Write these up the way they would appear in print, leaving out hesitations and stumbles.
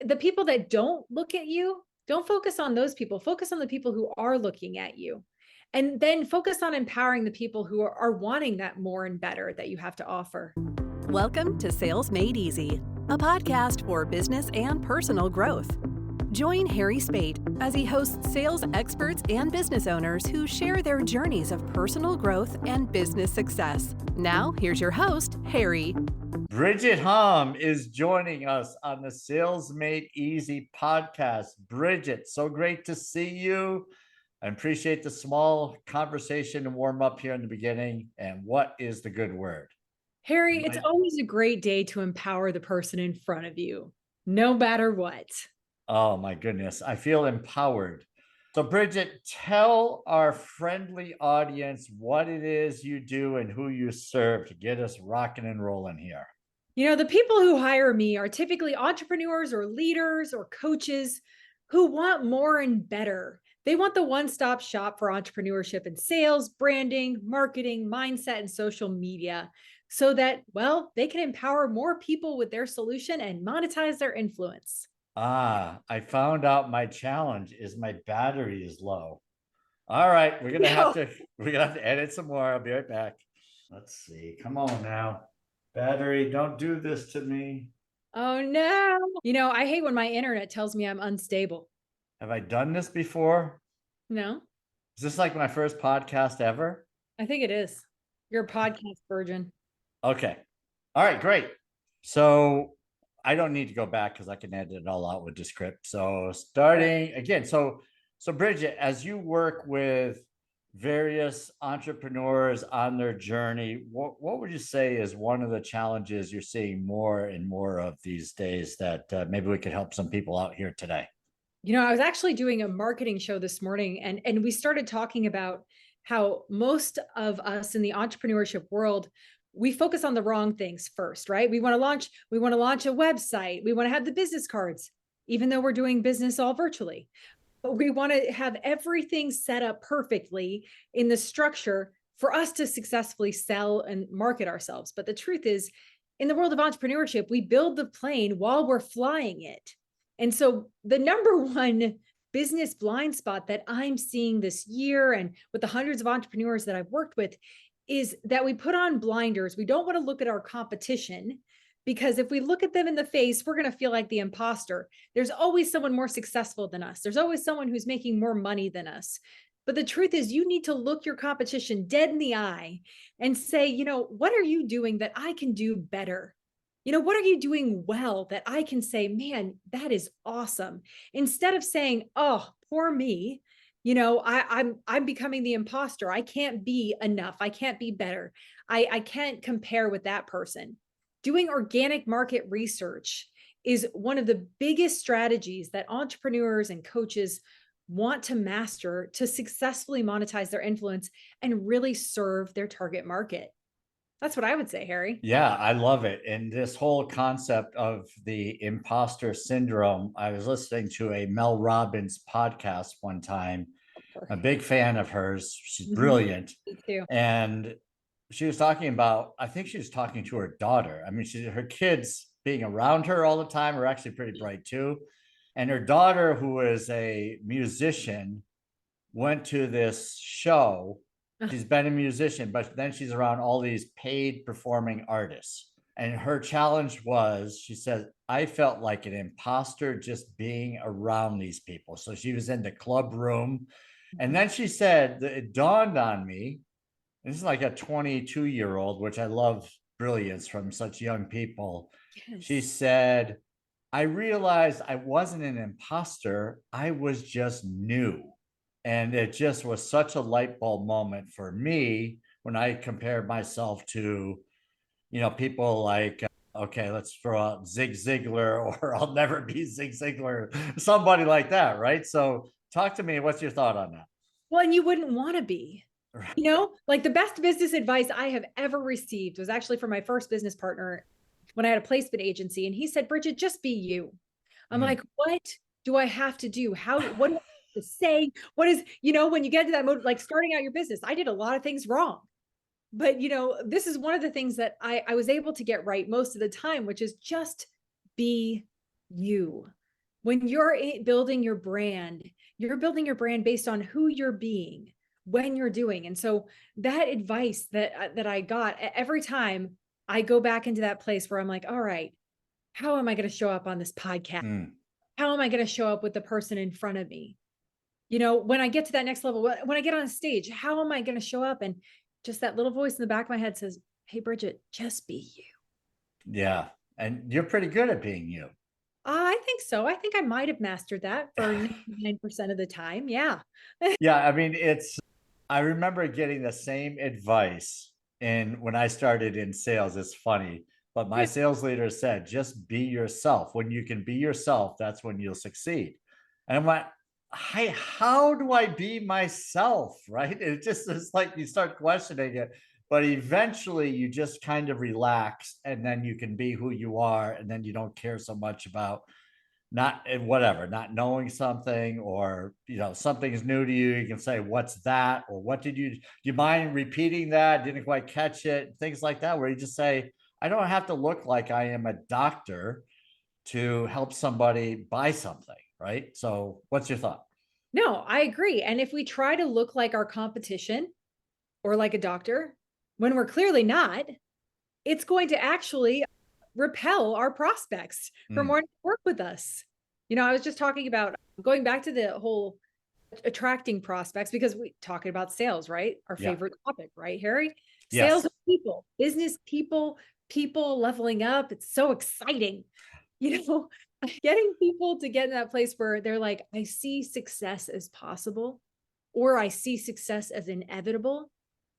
the people that don't look at you, don't focus on those people. Focus on the people who are looking at you. And then focus on empowering the people who are wanting that more and better that you have to offer. Welcome to Sales Made Easy, a podcast for business and personal growth. Join Harry Spate as he hosts sales experts and business owners who share their journeys of personal growth and business success. Now, here's your host, Harry. Bridget Hom is joining us on the Sales Made Easy podcast. Bridget, so great to see you. I appreciate the small conversation and warm up here in the beginning. And what is the good word? Harry, it's always a great day to empower the person in front of you, no matter what. Oh my goodness, I feel empowered. So Bridget, tell our friendly audience what it is you do and who you serve to get us rocking and rolling here. You know, the people who hire me are typically entrepreneurs or leaders or coaches who want more and better. They want the one-stop shop for entrepreneurship and sales, branding, marketing, mindset, and social media so that, well, they can empower more people with their solution and monetize their influence. I found out my challenge is my battery is low. All right, we're gonna have to edit some more. I'll be right back. Let's see. Come on now. Battery, don't do this to me. Oh no. You know, I hate when my internet tells me I'm unstable. Have I done this before? No. Is this like my first podcast ever? I think it is. You're a podcast virgin. Okay. All right, great. So I don't need to go back because I can edit it all out with the script. So starting again, so Bridget, as you work with various entrepreneurs on their journey, what would you say is one of the challenges you're seeing more and more of these days that maybe we could help some people out here today? You know, I was actually doing a marketing show this morning and we started talking about how most of us in the entrepreneurship world, we focus on the wrong things first, right? We want to launch a website. We want to have the business cards, even though we're doing business all virtually. But we want to have everything set up perfectly in the structure for us to successfully sell and market ourselves. But the truth is, in the world of entrepreneurship, we build the plane while we're flying it. And so the number one business blind spot that I'm seeing this year and with the hundreds of entrepreneurs that I've worked with is that we put on blinders. We don't want to look at our competition because if we look at them in the face, we're going to feel like the imposter. There's always someone more successful than us. There's always someone who's making more money than us. But the truth is you need to look your competition dead in the eye and say, you know, what are you doing that I can do better? You know, what are you doing well that I can say, man, that is awesome. Instead of saying, oh, poor me, you know, I'm becoming the imposter. I can't be enough. I can't be better. I can't compare with that person. Doing organic market research is one of the biggest strategies that entrepreneurs and coaches want to master to successfully monetize their influence and really serve their target market. That's what I would say, Harry. Yeah, I love it. And this whole concept of the imposter syndrome, I was listening to a Mel Robbins podcast one time. I'm a big fan of hers. She's brilliant. Me too. And she was talking about, I think she was talking to her daughter. I mean, her kids being around her all the time are actually pretty bright too. And her daughter, who is a musician, went to this show. She's been a musician, but then she's around all these paid performing artists. And her challenge was, she said, I felt like an imposter just being around these people. So she was in the club room. And then she said, it dawned on me, this is like a 22-year-old, which I love brilliance from such young people. Yes. She said, I realized I wasn't an imposter. I was just new. And it just was such a light bulb moment for me when I compared myself to, you know, people like, okay, let's throw out Zig Ziglar or I'll never be Zig Ziglar, somebody like that, right? So talk to me. What's your thought on that? Well, and you wouldn't want to be. You know, like the best business advice I have ever received was actually from my first business partner when I had a placement agency. And he said, Bridget, just be you. I'm like, what do I have to do? What do I have to say? What is, you know, when you get to that mode, like starting out your business, I did a lot of things wrong. But, you know, this is one of the things that I was able to get right most of the time, which is just be you. When you're building your brand, you're building your brand based on who you're being when you're doing. And so that advice that I got every time I go back into that place where I'm like, all right, how am I going to show up on this podcast? Mm. How am I going to show up with the person in front of me? You know, when I get to that next level, when I get on stage, how am I going to show up? And just that little voice in the back of my head says, hey, Bridget, just be you. Yeah. And you're pretty good at being you. I think so. I think I might have mastered that for 99% of the time. Yeah. Yeah. I mean, I remember getting the same advice when I started in sales. It's funny, but my sales leader said, just be yourself. When you can be yourself, that's when you'll succeed. And I'm like, how do I be myself? Right. It just is like you start questioning it, but eventually you just kind of relax and then you can be who you are. And then you don't care so much about not knowing something, or something's new to you. You can say, what's that? Or do you mind repeating that? Didn't quite catch it. Things like that, where you just say, I don't have to look like I am a doctor to help somebody buy something, right? So what's your thought? No, I agree. And if we try to look like our competition or like a doctor, when we're clearly not, it's going to actually repel our prospects from wanting to work with us. You know, I was just talking about going back to the whole attracting prospects, because we talking about sales, right? Our favorite topic, right, Harry? Yes. Sales people, business people, people leveling up. It's so exciting. You know, getting people to get in that place where they're like, I see success as possible, or I see success as inevitable.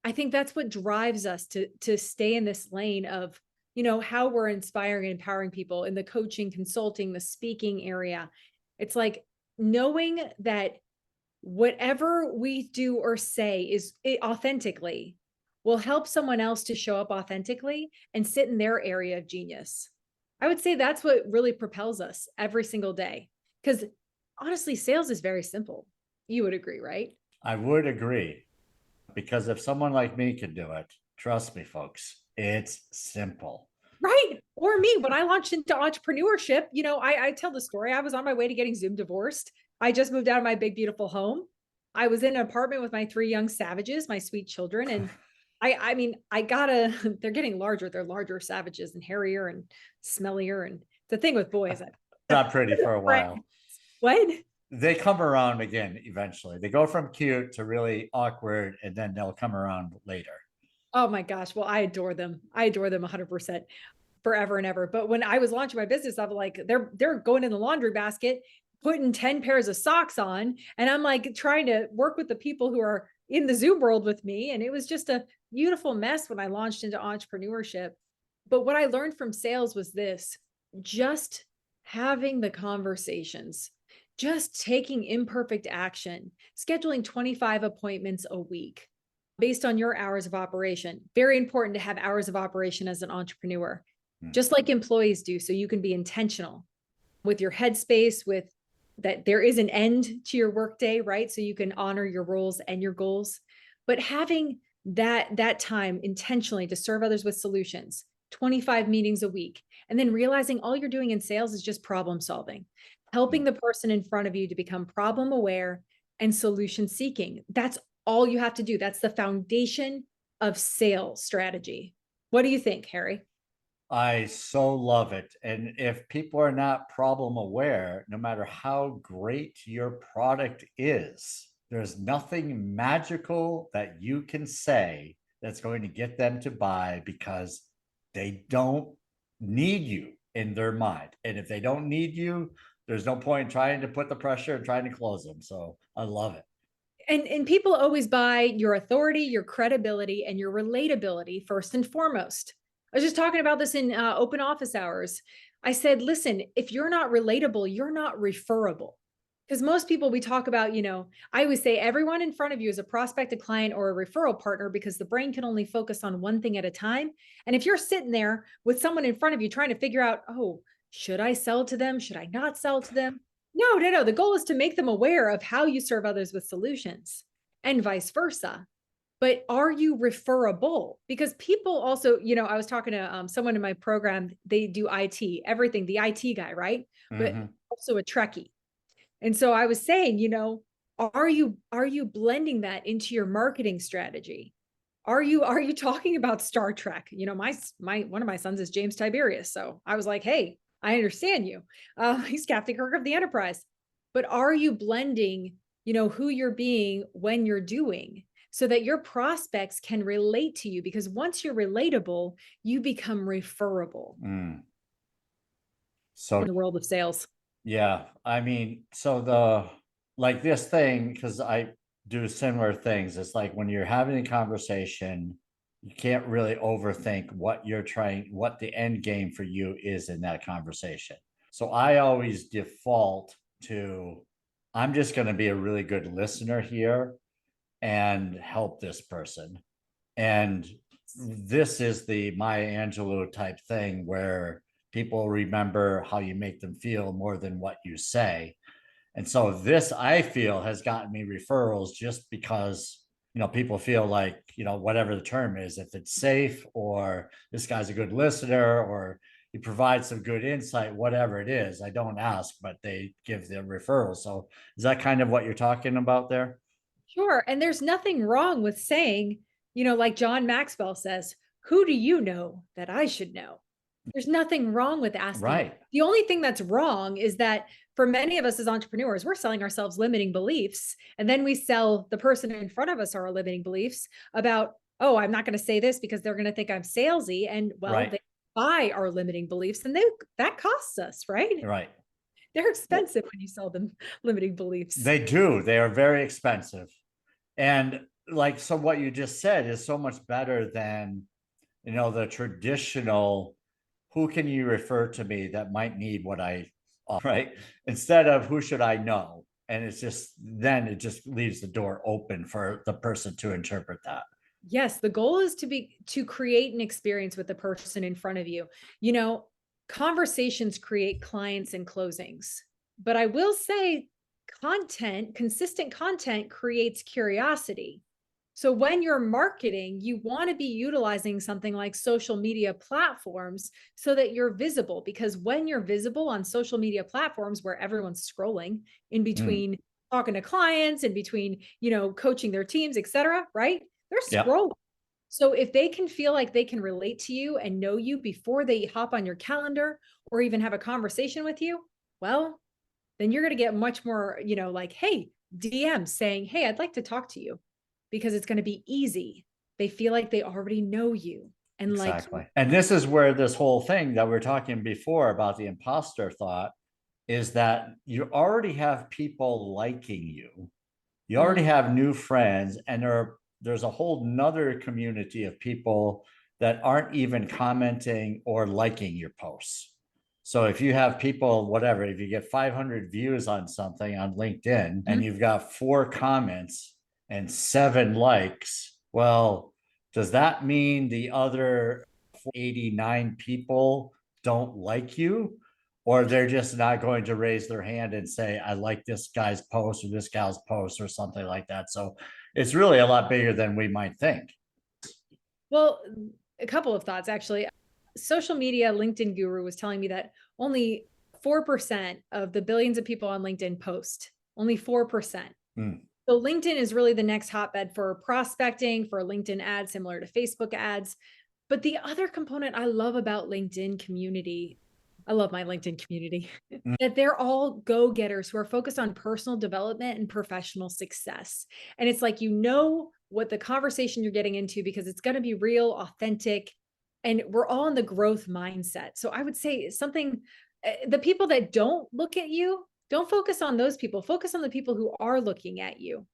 I think that's what drives us to stay in this lane of, you know, how we're inspiring and empowering people in the coaching, consulting, the speaking area. It's like knowing that whatever we do or say is authentically will help someone else to show up authentically and sit in their area of genius. I would say that's what really propels us every single day. Because honestly, sales is very simple. You would agree, right? I would agree, because if someone like me can do it, trust me, folks, it's simple. Right. Or me, when I launched into entrepreneurship, you know, I tell the story. I was on my way to getting Zoom divorced. I just moved out of my big, beautiful home. I was in an apartment with my 3 young savages, my sweet children. And I mean, they're getting larger. They're larger savages and hairier and smellier. And the thing with boys, Not pretty for a while. What? They come around again eventually. They go from cute to really awkward, and then they'll come around later. Oh my gosh. Well, I adore them. I adore them 100% forever and ever. But when I was launching my business, I'm like, they're going in the laundry basket, putting 10 pairs of socks on. And I'm like trying to work with the people who are in the Zoom world with me. And it was just a beautiful mess when I launched into entrepreneurship. But what I learned from sales was this: just having the conversations, just taking imperfect action, scheduling 25 appointments a week based on your hours of operation. Very important to have hours of operation as an entrepreneur, just like employees do. So you can be intentional with your headspace, with that there is an end to your workday, right? So you can honor your roles and your goals, but having that time intentionally to serve others with solutions, 25 meetings a week, and then realizing all you're doing in sales is just problem solving, helping the person in front of you to become problem aware and solution seeking. That's all you have to do. That's the foundation of sales strategy. What do you think, Harry? I so love it. And if people are not problem aware, no matter how great your product is, there's nothing magical that you can say that's going to get them to buy, because they don't need you in their mind. And if they don't need you, there's no point in trying to put the pressure and trying to close them. So I love it. And people always buy your authority, your credibility, and your relatability first and foremost. I was just talking about this in open office hours. I said, listen, if you're not relatable, you're not referable. Because most people we talk about, you know, I always say everyone in front of you is a prospect, a client, or a referral partner, because the brain can only focus on one thing at a time. And if you're sitting there with someone in front of you trying to figure out, oh, should I sell to them? Should I not sell to them? No. The goal is to make them aware of how you serve others with solutions, and vice versa. but are you referable? Because people also, I was talking to someone in my program, they do IT, everything, the IT guy, right? But Mhm. also a Trekkie. And so I was saying, are you blending that into your marketing strategy? Are you talking about Star Trek? My one of my sons is James Tiberius. So I was like, hey, I understand you. He's Captain Kirk of the Enterprise. But are you blending, who you're being when you're doing so that your prospects can relate to you? Because once you're relatable, you become referable Mm. So in the world of sales. yeah, I mean, so like this thing, because I do similar things. It's like when you're having a conversation, you can't really overthink what the end game for you is in that conversation. So I always default to, I'm just going to be a really good listener here and help this person. And this is the Maya Angelou type thing where people remember how you make them feel more than what you say. And so this, I feel, has gotten me referrals just because, people feel like, whatever the term is, if it's safe or this guy's a good listener or he provides some good insight, whatever it is, I don't ask, but they give the referral. So is that kind of what you're talking about there? Sure. And there's nothing wrong with saying, like John Maxwell says, who do you know that I should know? There's nothing wrong with asking that. Right. The only thing that's wrong is that for many of us as entrepreneurs, we're selling ourselves limiting beliefs. And then we sell the person in front of us our limiting beliefs about, oh, I'm not going to say this because they're going to think I'm salesy. And well, Right. they buy our limiting beliefs and that costs us, right? Right. They're expensive when you sell them limiting beliefs. They do. They are very expensive. And like, so what you just said is so much better than, the traditional, who can you refer to me that might need what I offer, right? Instead of who should I know? And then it just leaves the door open for the person to interpret that. Yes, the goal is to create an experience with the person in front of you. You know, Conversations create clients and closings. But I will say consistent content creates curiosity. So when you're marketing, you want to be utilizing something like social media platforms so that you're visible, because when you're visible on social media platforms where everyone's scrolling in Mm, between talking to clients, in between, coaching their teams, etc., right? They're yeah. scrolling. So if they can feel like they can relate to you and know you before they hop on your calendar or even have a conversation with you, well, then you're going to get much more, like, hey, DM saying, hey, I'd like to talk to you, because it's going to be easy. They feel like they already know you and like you. Exactly. And this is where this whole thing that we are talking before about the imposter thought is that you already have people liking you. You already Mm. have new friends, and there's a whole nother community of people that aren't even commenting or liking your posts. So if you have people, whatever, if you get 500 views on something on LinkedIn and you've got 4 comments and 7 likes, well, does that mean the other 89 people don't like you? Or they're just not going to raise their hand and say, I like this guy's post or this gal's post or something like that. So it's really a lot bigger than we might think. Well, a couple of thoughts actually. Social media LinkedIn guru was telling me that only 4% of the billions of people on LinkedIn post, only 4%. Mm. So LinkedIn is really the next hotbed for prospecting, for LinkedIn ads, similar to Facebook ads. But the other component I love about LinkedIn community, I love my LinkedIn community, Mm. that they're all go-getters who are focused on personal development and professional success. And it's like, what the conversation you're getting into because it's going to be real, authentic, and we're all in the growth mindset. So I would say the people that don't look at you, don't focus on those people. Focus on the people who are looking at you.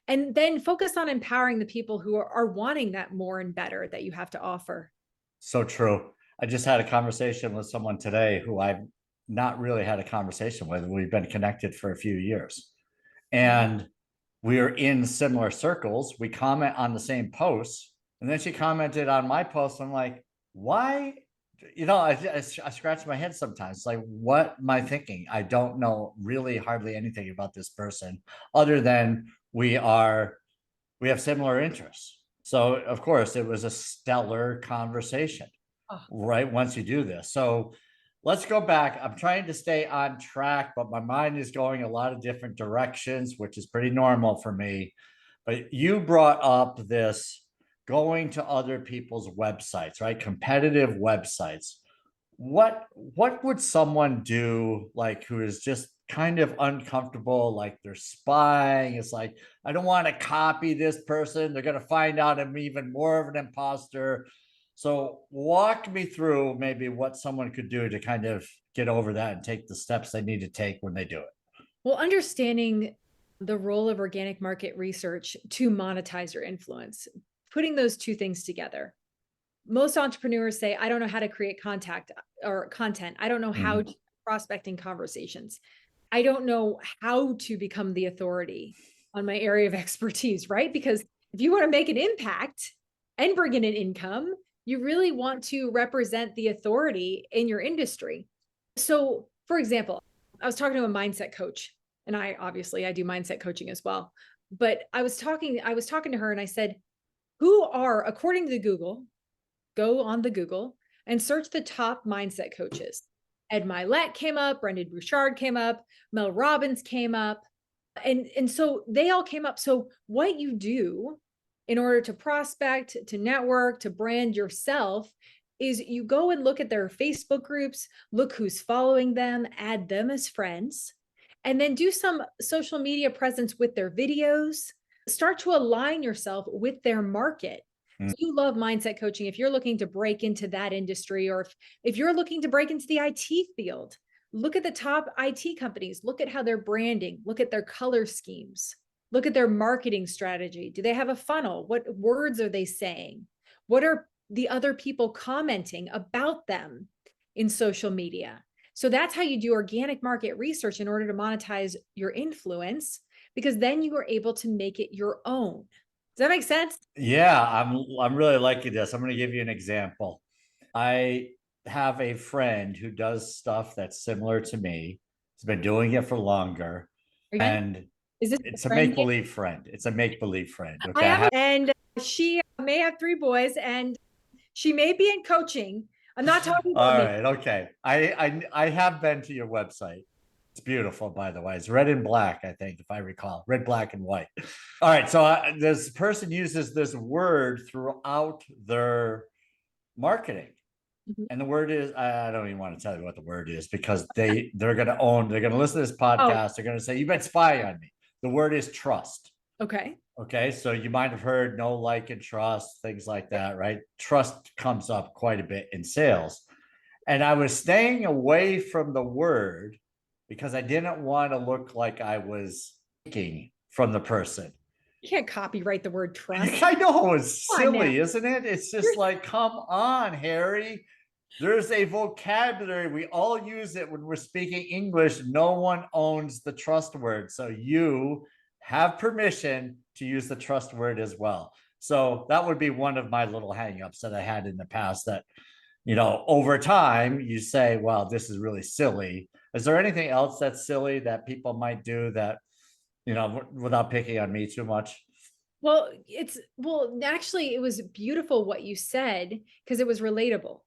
And then focus on empowering the people who are wanting that more and better that you have to offer. So true. I just had a conversation with someone today who I've not really had a conversation with. We've been connected for a few years. And we are in similar circles. We comment on the same posts. And then she commented on my post. I'm like, why? I scratch my head sometimes. Like, what am I thinking? I don't know really hardly anything about this person other than we have similar interests. So of course it was a stellar conversation, Oh, right? Once you do this. So let's go back. I'm trying to stay on track, but my mind is going a lot of different directions, which is pretty normal for me. But you brought up this going to other people's websites, right? Competitive websites. What would someone do, like, who is just kind of uncomfortable, like they're spying? It's like, I don't want to copy this person. They're going to find out I'm even more of an imposter. So walk me through maybe what someone could do to kind of get over that and take the steps they need to take when they do it. well, understanding the role of organic market research to monetize your influence, putting those two things together. Most entrepreneurs say, I don't know how to create contact or content. I don't know how Mhm. to prospecting conversations. I don't know how to become the authority on my area of expertise, right? Because if you want to make an impact and bring in an income, you really want to represent the authority in your industry. So, for example, I was talking to a mindset coach, and I do mindset coaching as well. But I was talking to her and I said, who are, according to Google, go on the Google and search the top mindset coaches. Ed Milet came up, Brendan Bouchard came up, Mel Robbins came up, and so they all came up. So what you do in order to prospect, to network, to brand yourself is you go and look at their Facebook groups, look who's following them, add them as friends, and then do some social media presence with their videos. Start to align yourself with their market. Mm. So you love mindset coaching. If you're looking to break into that industry, or if you're looking to break into the IT field, look at the top IT companies, look at how they're branding, look at their color schemes, look at their marketing strategy. Do they have a funnel? What words are they saying? What are the other people commenting about them in social media? So that's how you do organic market research in order to monetize your influence, because then you are able to make it your own. Does that make sense? Yeah, I'm really liking this. I'm going to give you an example. I have a friend who does stuff that's similar to me. He's been doing it for longer, Are you friend? and Is this a it's a friend? make believe friend. It's a make believe friend. I Okay, have, and she may have 3 boys, and she may be in coaching. I'm not talking all about me. right, okay. I have been to your website. It's beautiful, by the way. It's red and black, I think, if I recall. Red, black, and white. All right, so this person uses this word throughout their marketing. Mhm. And the word is, I don't even want to tell you what the word is, because they're gonna listen to this Oh, podcast. They're gonna say, you've been spying on me. The word is trust. okay. Okay. So you might have heard know, like, and trust, things like that, right? Trust comes up quite a bit in sales. And I was staying away from the word because I didn't want to look like I was taking from the person. You can't copyright the word trust. I know it's Come on now. silly, isn't it? It's just like, come on, Harry. There's a vocabulary. We all use it when we're speaking English. No one owns the trust word. So you have permission to use the trust word as well. So that would be one of my little hangups that I had in the past, that, over time you say, well, this is really silly. Is there anything else that's silly that people might do that, without picking on me too much? Well, actually, it was beautiful what you said because it was relatable.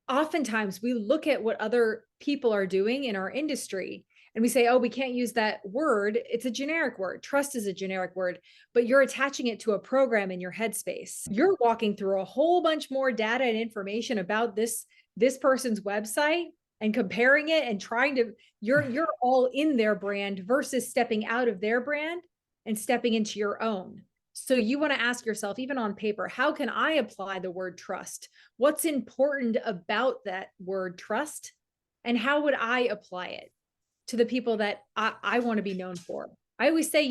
Oftentimes we look at what other people are doing in our industry and we say, oh, we can't use that word. It's a generic word. Trust is a generic word, but you're attaching it to a program in your headspace. You're walking through a whole bunch more data and information about this person's website and comparing it and trying to, you're all in their brand versus stepping out of their brand and stepping into your own. So you want to ask yourself, even on paper, how can I apply the word trust? What's important about that word trust? And how would I apply it to the people that I want to be known for? I always say,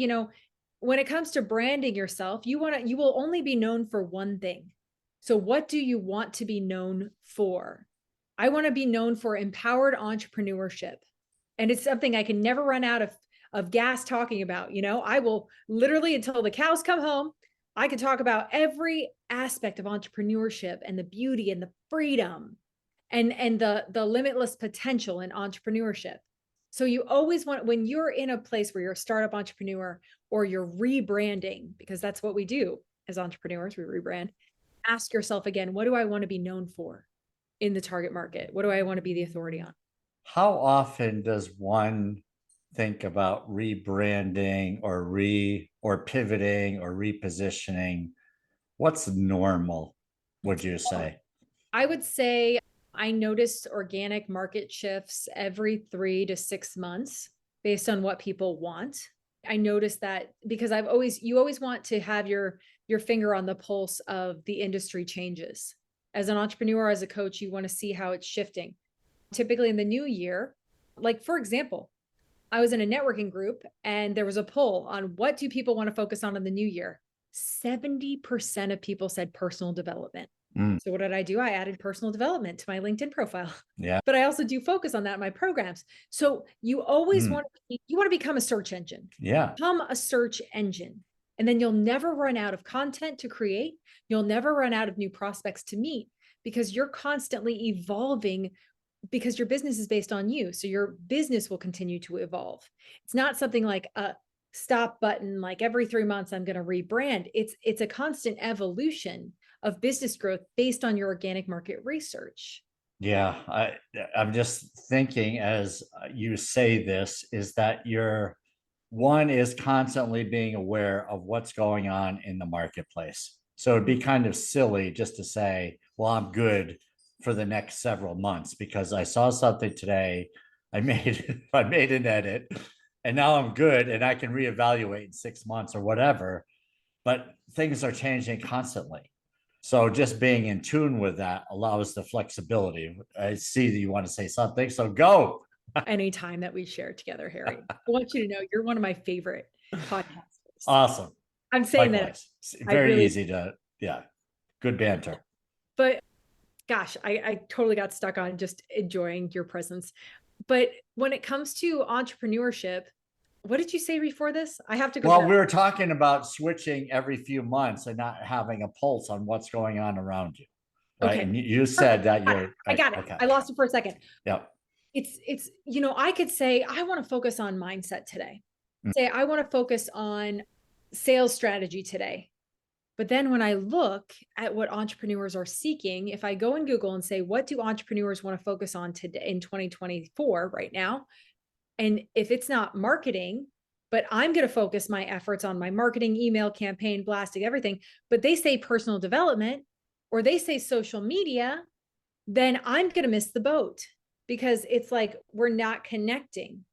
when it comes to branding yourself, you will only be known for one thing. So what do you want to be known for? I want to be known for empowered entrepreneurship. And it's something I can never run out of gas talking about. I will literally, until the cows come home, I could talk about every aspect of entrepreneurship and the beauty and the freedom and the limitless potential in entrepreneurship. So you always want, when you're in a place where you're a startup entrepreneur or you're rebranding, because that's what we do, as entrepreneurs, we rebrand. Ask yourself again, what do I want to be known for in the target market? What do I want to be the authority on? How often does one think about rebranding or pivoting or repositioning? What's normal, would you say? I would say I notice organic market shifts every 3 to 6 months based on what people want. I notice that because you always want to have your finger on the pulse of the industry changes. As an entrepreneur, as a coach, you want to see how it's shifting. Typically in the new year, like for example, I was in a networking group and there was a poll on what do people want to focus on in the new year. 70% of people said personal development. Mm, So what did I do? I added personal development to my LinkedIn profile. yeah. But I also do focus on that in my programs. So you always Mm, you want to become a search engine. yeah. Become a search engine. And then you'll never run out of content to create. You'll never run out of new prospects to meet because you're constantly evolving because your business is based on you. So your business will continue to evolve. It's not something like a stop button, like every 3 months, I'm going to rebrand. It's a constant evolution of business growth based on your organic market research. Yeah. I'm just thinking as you say this, is that one is constantly being aware of what's going on in the marketplace. So it'd be kind of silly just to say, well, I'm good for the next several months because I saw something today. I made an edit and now I'm good and I can reevaluate in 6 months or whatever. But things are changing constantly. So just being in tune with that allows the flexibility. I see that you want to say something, so go. Anytime that we share together, Harry, I want you to know you're one of my favorite podcasters. Awesome. I'm saying Likewise. that Very really, easy to, yeah, good banter. but gosh, I totally got stuck on just enjoying your presence. But when it comes to entrepreneurship, what did you say before this? I have to go Well, back. we were talking about switching every few months and not having a pulse on what's going on around you. Right. Okay. And you said that I got it. okay. I lost it for a second. Yeah. It's, I could say, I want to focus on mindset today. Mm. Say, I want to focus on sales strategy today. But then when I look at what entrepreneurs are seeking, if I go in Google and say, what do entrepreneurs want to focus on today in 2024 right now? And if it's not marketing, but I'm going to focus my efforts on my marketing, email campaign, blasting, everything, but they say personal development or they say social media, then I'm going to miss the boat because it's like we're not connecting.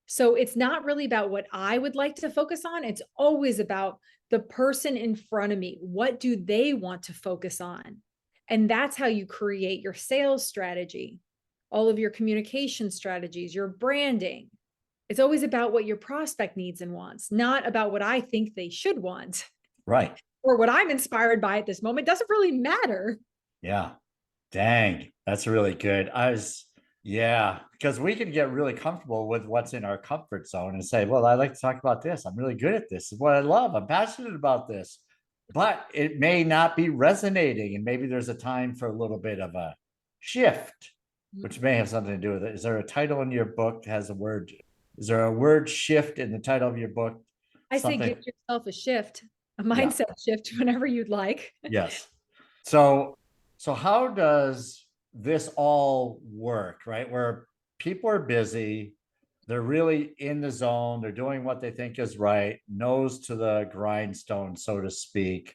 So it's not really about what I would like to focus on. It's always about the person in front of me. What do they want to focus on? And that's how you create your sales strategy, all of your communication strategies, your branding. It's always about what your prospect needs and wants, not about what I think they should want. Right. Or what I'm inspired by at this moment. Doesn't really matter. Yeah. Dang. That's really good. Yeah, because we can get really comfortable with what's in our comfort zone and say, well, I like to talk about this. I'm really good at this. This is what I love. I'm passionate about this. But it may not be resonating. And maybe there's a time for a little bit of a shift, which may have something to do with it. Is there a title in your book that has a word? Is there a word shift in the title of your book? I say Something? give yourself a shift, a mindset shift whenever you'd like. Yes. So how does this all work, right? Where people are busy, they're really in the zone, they're doing what they think is right, nose to the grindstone, so to speak.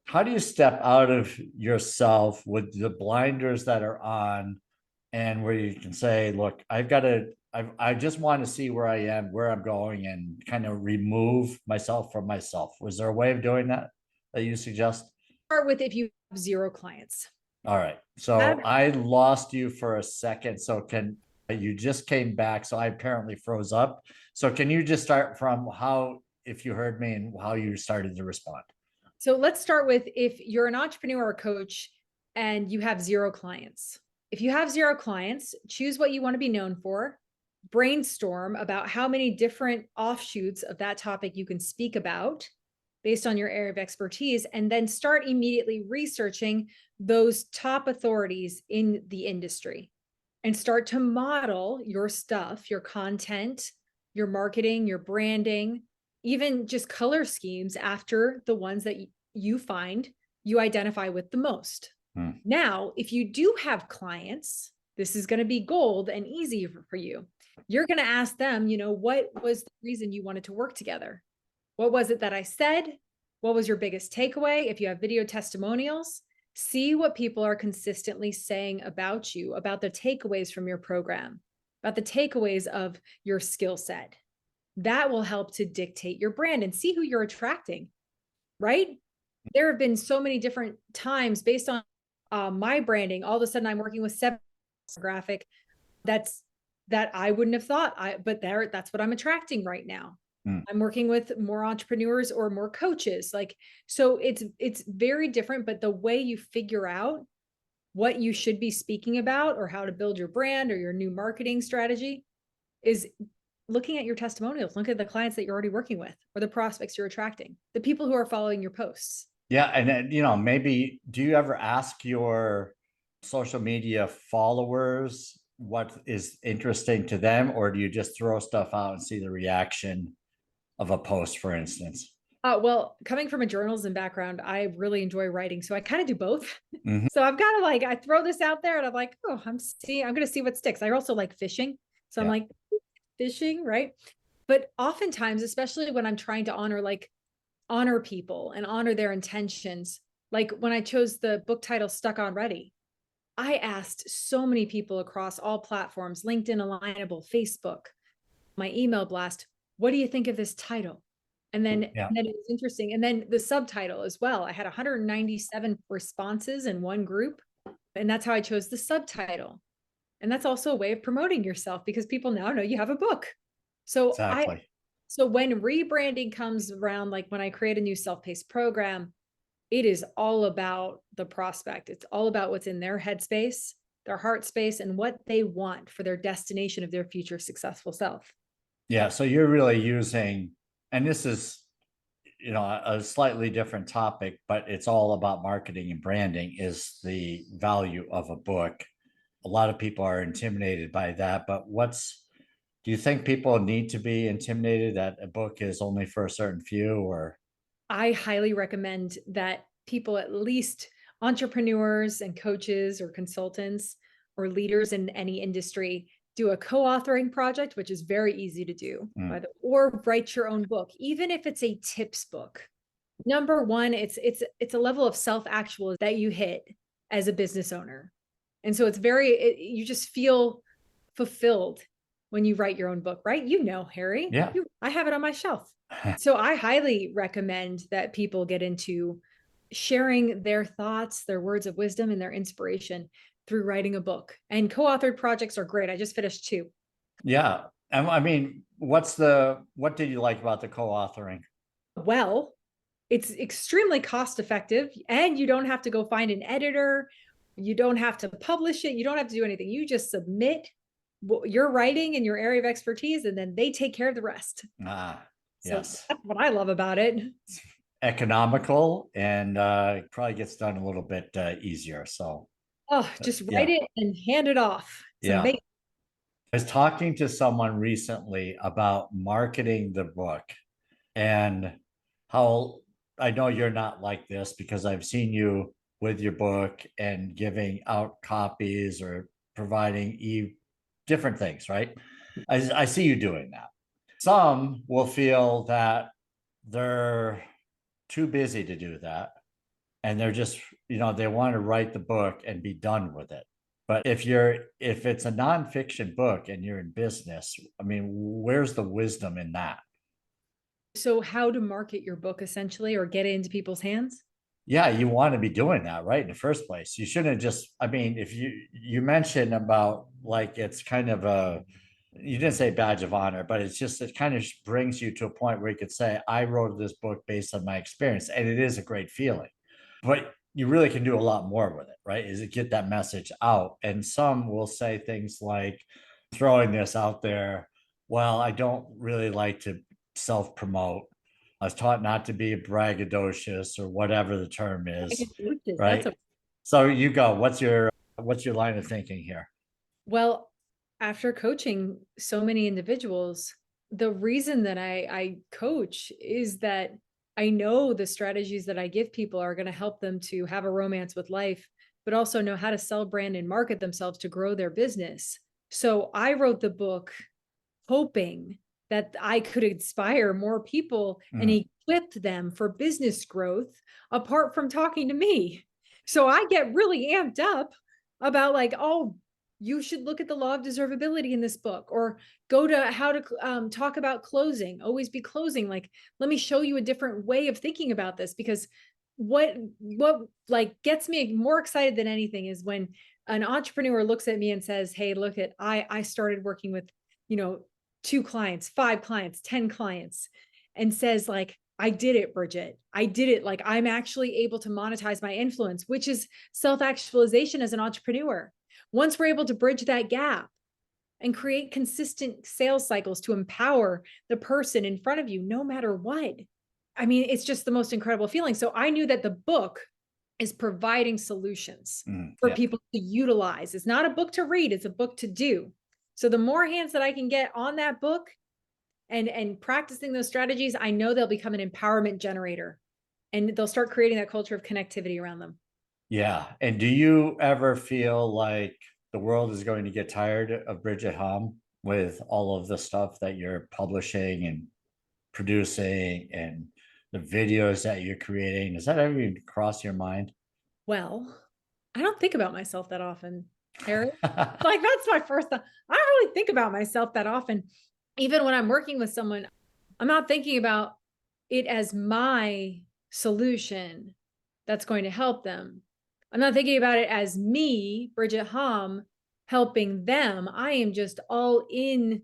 How do you step out of yourself with the blinders that are on and where you can say, look, I just want to see where I am, where I'm going, and kind of remove myself from myself. Was there a way of doing that you suggest? Start with if you have 0 clients. All right. So I lost you for a second. So you just came back. So I apparently froze up. So can you just start from if you heard me and how you started to respond? So let's start with if you're an entrepreneur or coach and you have 0 clients. If you have 0 clients, choose what you want to be known for, brainstorm about how many different offshoots of that topic you can speak about based on your area of expertise, and then start immediately researching those top authorities in the industry and start to model your stuff, your content, your marketing, your branding, even just color schemes after the ones that you find you identify with the most. Now, if you do have clients, this is going to be gold and easy for you. You're going to ask them, what was the reason you wanted to work together? What was it that I said? What was your biggest takeaway? If you have video testimonials, see what people are consistently saying about you, about the takeaways from your program, about the takeaways of your skill set. That will help to dictate your brand and see who you're attracting, right? There have been so many different times based on my branding. All of a sudden I'm working with 7 graphic that I wouldn't have thought, but that's what I'm attracting right now. I'm working with more entrepreneurs or more coaches. So it's very different, but the way you figure out what you should be speaking about or how to build your brand or your new marketing strategy is looking at your testimonials. Look at the clients that you're already working with or the prospects you're attracting, the people who are following your posts. Yeah. And then, maybe do you ever ask your social media followers what is interesting to them, or do you just throw stuff out and see the reaction of a post, for instance? Well, coming from a journalism background, I really enjoy writing. So I kind of do both. So I've got to I throw this out there and I'm like, oh, I'm going to see what sticks. I also like fishing. So I'm like, fishing, right? But oftentimes, especially when I'm trying to honor people and honor their intentions, like when I chose the book title Stuck on Ready, I asked so many people across all platforms, LinkedIn, Alignable, Facebook, my email blast, what do you think of this title? And then it was interesting. And then the subtitle as well. I had 197 responses in one group. And that's how I chose the subtitle. And that's also a way of promoting yourself because people now know you have a book. So exactly. So when rebranding comes around, like when I create a new self-paced program, it is all about the prospect. It's all about what's in their headspace, their heart space, and what they want for their destination of their future successful self. Yeah. So you're really using, and this is, a slightly different topic, but it's all about marketing and branding, is the value of a book. A lot of people are intimidated by that, but do you think people need to be intimidated that a book is only for a certain few, or? I highly recommend that people, at least entrepreneurs and coaches or consultants or leaders in any industry, do a co-authoring project, which is very easy to do, or write your own book, even if it's a tips book. Number one, it's a level of self-actual that you hit as a business owner. And so you just feel fulfilled when you write your own book, right? Harry, Yeah. I have it on my shelf. So I highly recommend that people get into sharing their thoughts, their words of wisdom, and their inspiration through writing a book. And co-authored projects are great. I just finished 2. Yeah. I mean, what did you like about the co-authoring? Well, it's extremely cost effective and you don't have to go find an editor. You don't have to publish it. You don't have to do anything. You just submit your writing and your area of expertise, and then they take care of the rest. Yes. That's what I love about it. It's economical and probably gets done a little bit easier. So just write it and hand it off. It's amazing. I was talking to someone recently about marketing the book, and how I know you're not like this because I've seen you with your book and giving out copies or providing different things, right? I see you doing that. Some will feel that they're too busy to do that. And they're just, they want to write the book and be done with it. But if it's a nonfiction book and you're in business, I mean, where's the wisdom in that? So how to market your book essentially, or get it into people's hands? Yeah, you want to be doing that, right? In the first place. You shouldn't if you mentioned about it's kind of you didn't say badge of honor, but it kind of brings you to a point where you could say, I wrote this book based on my experience, and it is a great feeling. But you really can do a lot more with it, right? Is it get that message out. And some will say things like, throwing this out there, well, I don't really like to self-promote. I was taught not to be braggadocious or whatever the term is, right? So you go, what's your line of thinking here? Well, after coaching so many individuals, the reason that I coach is that I know the strategies that I give people are going to help them to have a romance with life, but also know how to sell, brand, and market themselves to grow their business. So I wrote the book hoping that I could inspire more people and equip them for business growth apart from talking to me. So I get really amped up about like, oh, you should look at the law of deservability in this book, or go to how to talk about closing, always be closing. Like, let me show you a different way of thinking about this, because what like gets me more excited than anything is when an entrepreneur looks at me and says, hey, look at, I started working with, 2 clients, 5 clients, 10 clients, and says like, I did it, Bridget. I did it. Like, I'm actually able to monetize my influence, which is self-actualization as an entrepreneur. Once we're able to bridge that gap and create consistent sales cycles to empower the person in front of you, no matter what, I mean, it's just the most incredible feeling. So I knew that the book is providing solutions for Yeah. people to utilize. It's not a book to read, it's a book to do. So the more hands that I can get on that book and practicing those strategies, I know they'll become an empowerment generator, and they'll start creating that culture of connectivity around them. Yeah. And do you ever feel like the world is going to get tired of Bridget Hom with all of the stuff that you're publishing and producing and the videos that you're creating? Does that ever even cross your mind? Well, I don't think about myself that often, Harry. Like, that's my first thought. I don't really think about myself that often. Even when I'm working with someone, I'm not thinking about it as my solution that's going to help them. I'm not thinking about it as me, Bridget Hom, helping them. I am just all in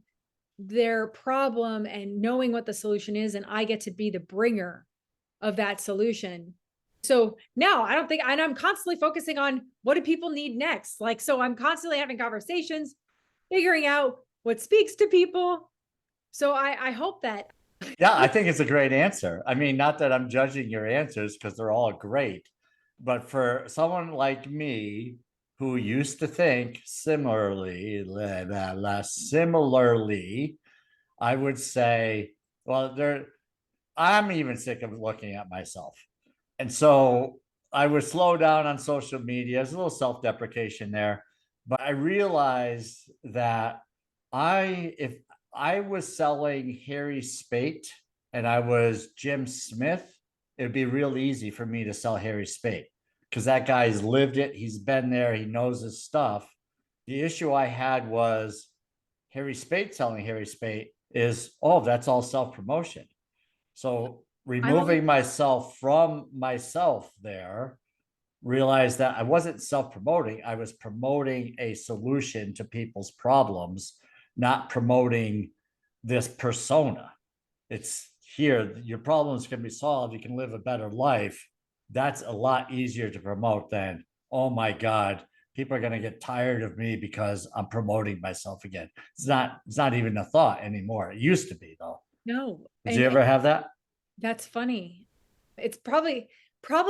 their problem and knowing what the solution is, and I get to be the bringer of that solution. So now I don't think, and I'm constantly focusing on what do people need next? Like, so I'm constantly having conversations, figuring out what speaks to people. So I hope that. Yeah, I think it's a great answer. I mean, not that I'm judging your answers because they're all great, but for someone like me who used to think similarly, similarly, I would say, well, I'm even sick of looking at myself. And so I would slow down on social media. There's a little self-deprecation there, but I realized that if I was selling Harry Spate and I was Jim Smith, it'd be real easy for me to sell Harry Spate because that guy's lived it. He's been there. He knows his stuff. The issue I had was Harry Spate selling Harry Spate is, oh, that's all self-promotion. So removing myself from myself there, realized that I wasn't self-promoting. I was promoting a solution to people's problems, not promoting this persona. It's here, your problems can be solved. You can live a better life. That's a lot easier to promote than, oh my God, people are going to get tired of me because I'm promoting myself again. It's not even a thought anymore. It used to be though. No. Did you ever have that? That's funny. It's probably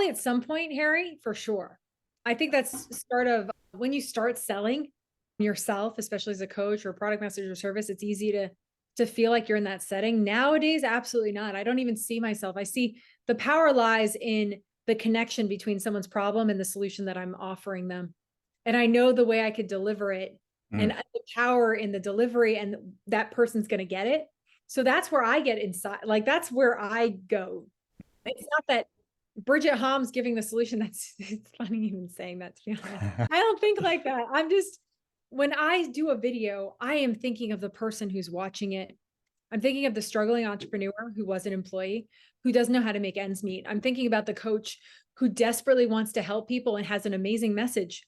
at some point, Harry, for sure. I think that's start of when you start selling yourself, especially as a coach or a product message or service, it's easy to feel like you're in that setting. Nowadays, absolutely not. I don't even see myself. I see the power lies in the connection between someone's problem and the solution that I'm offering them. And I know the way I could deliver it and the power in the delivery, and that person's going to get it. So that's where I get inside. Like, that's where I go. It's not that Bridget Hom's giving the solution. It's funny even saying that, to be honest. I don't think like that. I'm just, when I do a video, I am thinking of the person who's watching it. I'm thinking of the struggling entrepreneur who was an employee, who doesn't know how to make ends meet. I'm thinking about the coach who desperately wants to help people and has an amazing message,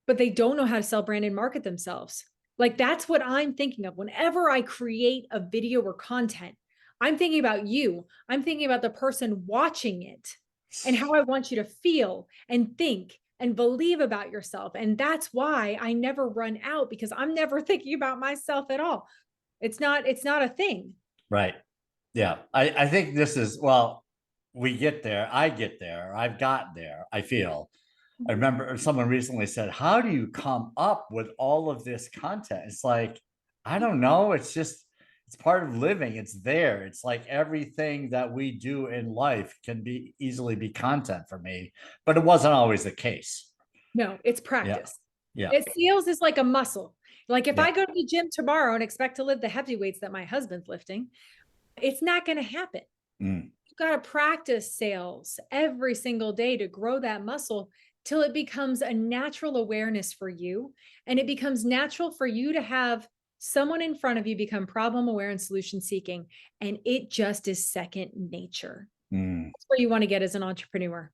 but they don't know how to sell, brand, and market themselves. Like, that's what I'm thinking of. Whenever I create a video or content, I'm thinking about you. I'm thinking about the person watching it and how I want you to feel and think and believe about yourself. And that's why I never run out, because I'm never thinking about myself at all. It's not a thing. Right. Yeah. I think this is, well, we get there. I get there. I've got there. I feel. I remember someone recently said, how do you come up with all of this content? It's like, I don't know. It's It's part of living. It's there. It's like everything that we do in life can be easily be content for me, but it wasn't always the case. No, it's Yeah. practice. Yeah. Sales is like a muscle. Like if Yeah. I go to the gym tomorrow and expect to lift the heavy weights that my husband's lifting, it's not going to happen. Mm. You've got to practice sales every single day to grow that muscle till it becomes a natural awareness for you. And it becomes natural for you to have someone in front of you become problem aware and solution seeking. And it just is second nature. Mm. That's where you want to get as an entrepreneur.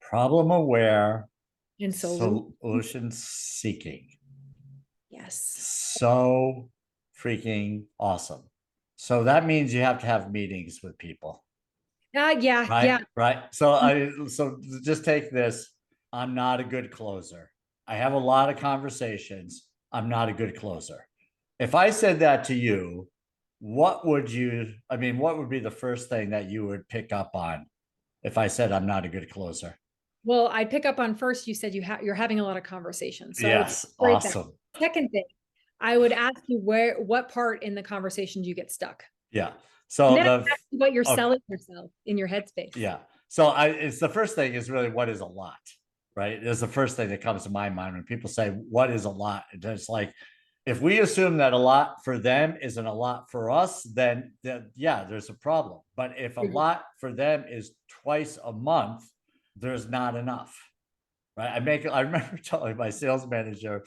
Problem aware, And solution seeking. Yes. So freaking awesome. So that means you have to have meetings with people. Yeah. Right. Yeah. Right. So just take this. I'm not a good closer. I have a lot of conversations. I'm not a good closer. If I said that to you, what would be the first thing that you would pick up on if I said I'm not a good closer? Well, I pick up on first, you said you're having a lot of conversations. So yes. Awesome. Second thing, I would ask you what part in the conversation do you get stuck? Yeah. So what you're selling yourself in your headspace. Yeah. So it's the first thing is really what is a lot, right? It's the first thing that comes to my mind when people say, what is a lot? It's like, if we assume that a lot for them isn't a lot for us, then yeah, there's a problem. But if a lot for them is twice a month, there's not enough, right? I remember telling my sales manager,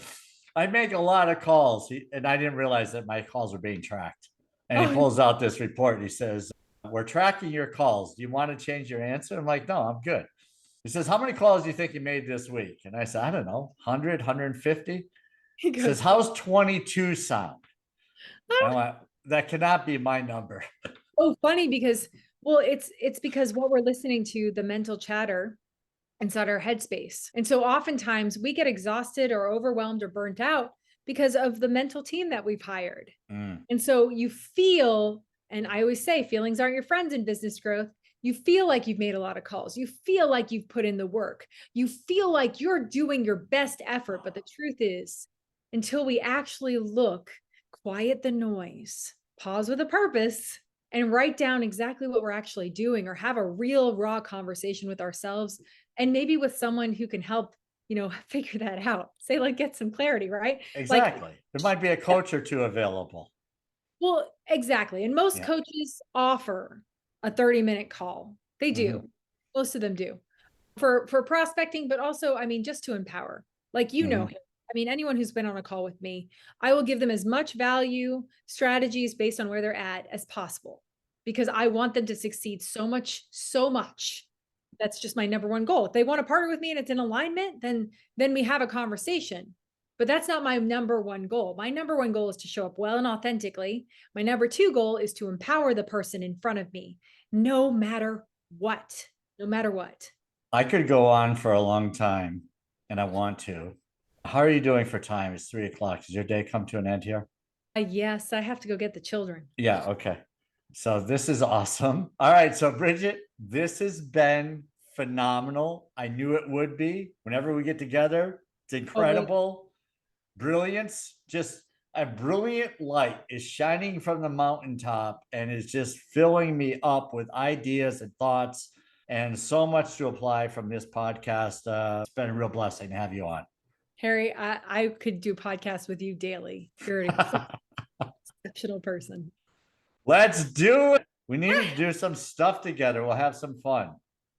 I make a lot of calls, and I didn't realize that my calls were being tracked. And he pulls out this report and he says, we're tracking your calls. Do you want to change your answer? I'm like, no, I'm good. He says, how many calls do you think you made this week? And I said, I don't know, 100, 150. He says, how's 22 sound? I'm like, that cannot be my number. Oh, funny because, it's because what we're listening to, the mental chatter inside our headspace. And so oftentimes we get exhausted or overwhelmed or burnt out because of the mental team that we've hired. And so you feel, and I always say, feelings aren't your friends in business growth. You feel like you've made a lot of calls. You feel like you've put in the work. You feel like you're doing your best effort. But the truth is, until we actually look, quiet the noise, pause with a purpose, and write down exactly what we're actually doing, or have a real raw conversation with ourselves, and maybe with someone who can help, figure that out. Say, like, get some clarity, right? Exactly. There might be a coach or two available. Well, exactly. And most coaches offer a 30-minute call. They do. Most of them do for prospecting, but also, just to empower, like, anyone who's been on a call with me, I will give them as much value, strategies based on where they're at as possible, because I want them to succeed so much. That's just my number one goal. If they want to partner with me and it's in alignment, then we have a conversation. But that's not my number one goal. My number one goal is to show up well and authentically. My number two goal is to empower the person in front of me, no matter what. I could go on for a long time, and I want to. How are you doing for time? It's 3:00. Does your day come to an end here? Yes, I have to go get the children. Yeah. Okay. So this is awesome. All right. So Bridget, this has been phenomenal. I knew it would be. Whenever we get together, it's incredible. Brilliance, just a brilliant light is shining from the mountaintop and is just filling me up with ideas and thoughts, and so much to apply from this podcast. It's been a real blessing to have you on. Harry, I could do podcasts with you daily. You're an exceptional person. Let's do it. We need to do some stuff together. We'll have some fun.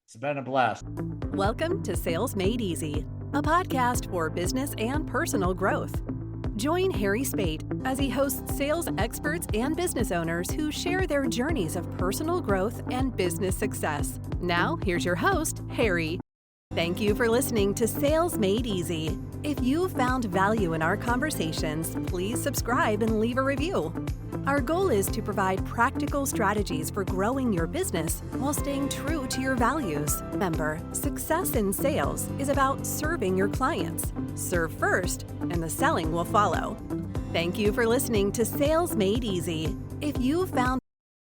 It's been a blast. Welcome to Sales Made Easy, a podcast for business and personal growth. Join Harry Spate as he hosts sales experts and business owners who share their journeys of personal growth and business success. Now, here's your host, Harry. Thank you for listening to Sales Made Easy. If you found value in our conversations, please subscribe and leave a review. Our goal is to provide practical strategies for growing your business while staying true to your values. Remember, success in sales is about serving your clients. Serve first, and the selling will follow. Thank you for listening to Sales Made Easy. If you found